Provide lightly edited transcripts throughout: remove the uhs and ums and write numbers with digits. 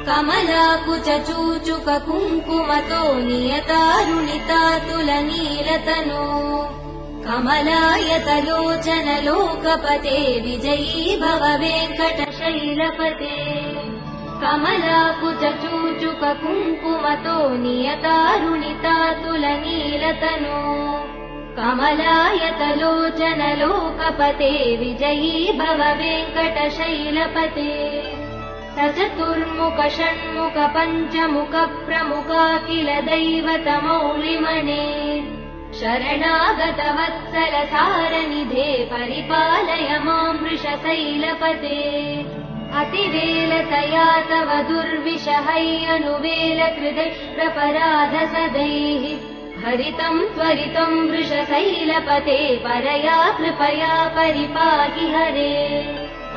कमलाकुचूचुक कुङ्कुमतो नियतारुणितातुलनीलतनो कमलायतलोचन लोकपते विजयी भव वेङ्कटशैलपते कमलाकुचूचुक कुङ्कुमतो नियतारुणितातुलनीलतनो कमलायतलोचन लोकपते विजयी भव वेङ्कटशैलपते सचतुर्मुख षण्मुख पञ्चमुख प्रमुखाखिल दैवतमौलिमने शरणागतवत्सल सारनिधे परिपालय मां वृषशैलपते अतिवेलतया तव दुर्विषहैयनुवेल कृते प्रपराध सदैः हरितं त्वरितं वृषशैलपते परया कृपया परिपाहि हरे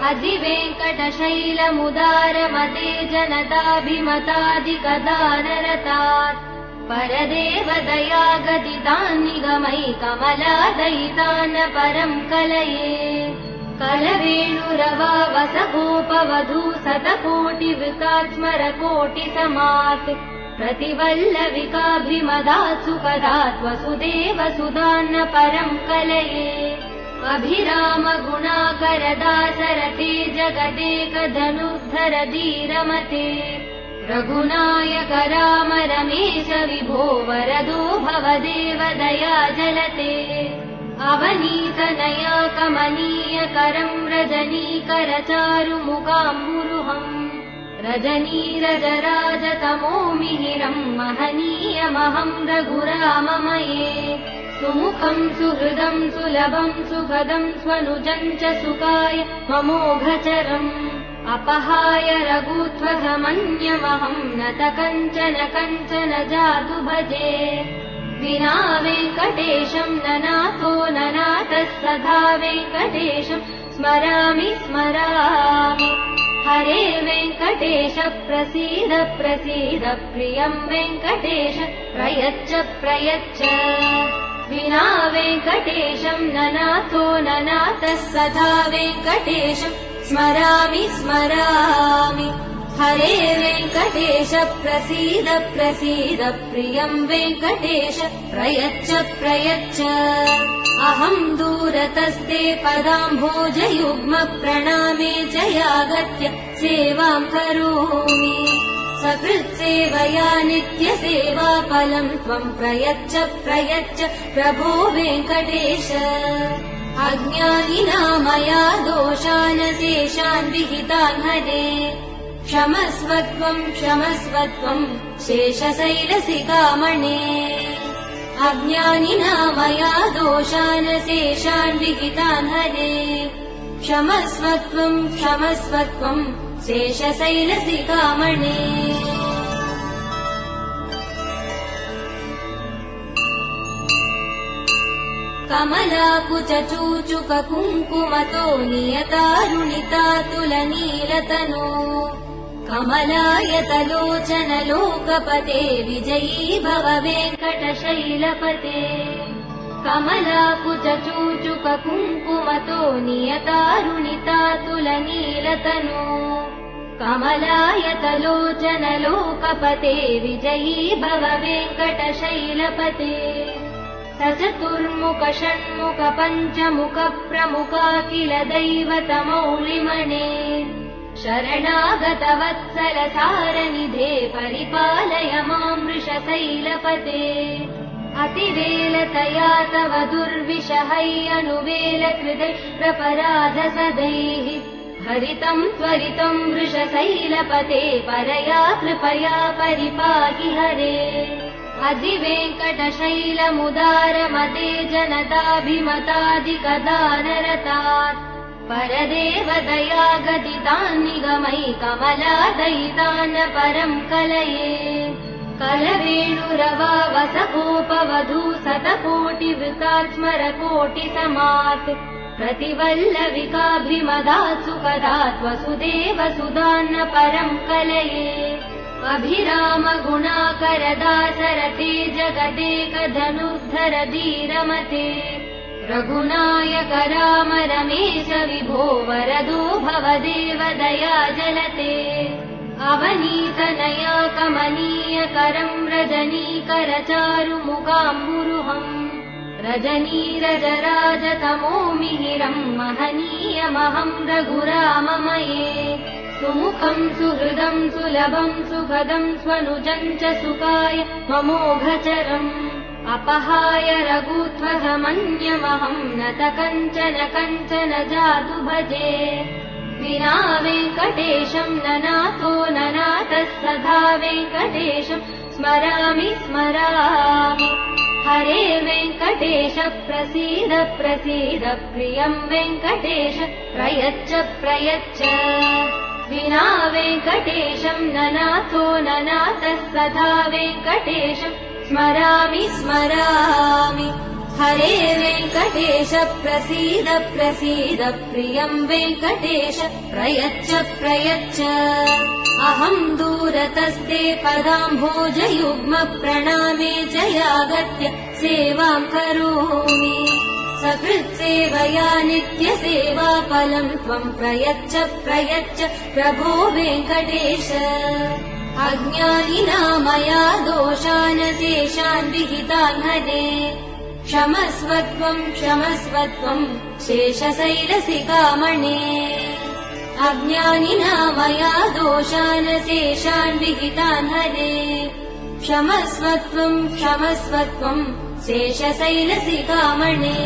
अधिवेङ्कटशैलमुदारमते जनताभिमतादिकदानरतात् परदेवदया गदितान्निगमै कमलादयितान् परं कलये कलवेणुरवावसगोपवधू शतकोटिवृकात् स्मरकोटिसमात् प्रतिवल्लविकाभिमदात् सुखदात् वसुदेव सुधान्न परं कलये अभिराम गुणाकरदासरते जगदेकधनुर्धर धीरमते रघुनायक राम रमेश विभो वरदो भवदेव दया जलते अवनीतनया कमनीयकरं रजनीकरचारुमुखाम्बुरुहम् रजनीरजराजतमो मिहिरं महनीयमहं रघुराममये सुमुखं सुहृदं सुलभं सुखदं स्वनुजं च सुखाय ममोघचरम् अपहाय रघुत्वघमन्यमहं नत कञ्चन जातु भजे विना वेङ्कटेशं ननाथो ननाथः सदा वेङ्कटेशं स्मरामि हरे वेङ्कटेश प्रसीद प्रसीद प्रियं वेङ्कटेश प्रयच्छ विना वेङ्कटेशं ननाथो ननाथः सदा वेङ्कटेशं स्मरामि हरे वेङ्कटेश प्रसीद प्रसीद प्रियं वेङ्कटेश प्रयच्छ अहं दूरतस्ते पदाम्भोजयुग्म प्रणामे च यागत्य सेवां करोमि सकृत्सेवया नित्यसेवाफलं त्वं प्रयच्छ प्रभो वेङ्कटेश अज्ञानिना दोषान् शेषान् विहितान् हरे क्षमस्व त्वं शेषशैलशिखामणे अज्ञानिना दोषान् शेषान् विहितान् हरे क्षमस्व त्वं शेषशैलशिखामणे कमलाकुचूचुक कुङ्कुमतो नियतारुणितातुलनीलतनो कमलायतलोचन लोकपते विजयी भव वेङ्कटशैलपते कमलाकुचूचुक कुङ्कुमतो नियतारुणितातुलनीलतनो कमलायतलोचन लोकपते विजयी भव वेङ्कटशैलपते सचतुर्मुख षण्मुख पञ्चमुख प्रमुखाखिल दैवतमौलिमने शरणागतवत्सल सारनिधे परिपालय मां वृषशैलपते अतिवेलतया तव दुर्विषहैयनुवेल कृते प्रपराध सदैः हरितं त्वरितं वृषशैलपते परया कृपया परिपाहि हरे अधिवेङ्कटशैलमुदारमते जनताभिमतादिकदानरतात् परदेवदया गदितान्निगमै कमलादयितान् परं कलये कलवेणुरवावसगोपवधू शतकोटिवृकात् स्मरकोटिसमात् प्रतिवल्लविकाभिमदात् सुखदात् वसुदेव सुधान्न परं कलये अभिराम गुणाकरदासरते जगदेकधनुर्धर धीरमते रघुनायक राम रमेश विभो वरदो भवदेव दया जलते अवनीतनया कमनीयकरम् रजनीकरचारुमुकाम्बुरुहम् रजनीरजराजतमोमिहिरम् महनीयमहम् रघुराममये सुमुखम् सुहृदम् सुलभम् सुखदम् स्वनुजम् च सुखाय ममोघचरम् अपहाय रघुत्वहमन्यमहम् नत कञ्चन जातु भजे विना वेङ्कटेशम् ननाथो ननाथः सदा वेङ्कटेशम् स्मरामि हरे वेङ्कटेश प्रसीद प्रियम् वेङ्कटेश प्रयच्छ विना वेङ्कटेशम् ननाथो ननाथः सदा वेङ्कटेशम् स्मरामि हरे वेङ्कटेश प्रसीद प्रियम् वेङ्कटेश प्रयच्छ अहम् दूरतस्ते पदाम्भोजयुग्म प्रणामे जयागत्य सेवाम् करोमि सकृत्सेवया नित्यसेवाफलम् त्वम् प्रयच्छ प्रभो वेङ्कटेश अज्ञानिना दोषान् शेषान् विहितान् हरे क्षमस्वत्वम् शेषशैलसिकामणे अज्ञानिना दोषान् शेषान् विहितान् हरे क्षमस्वत्वम् शेषशैलसिकामणे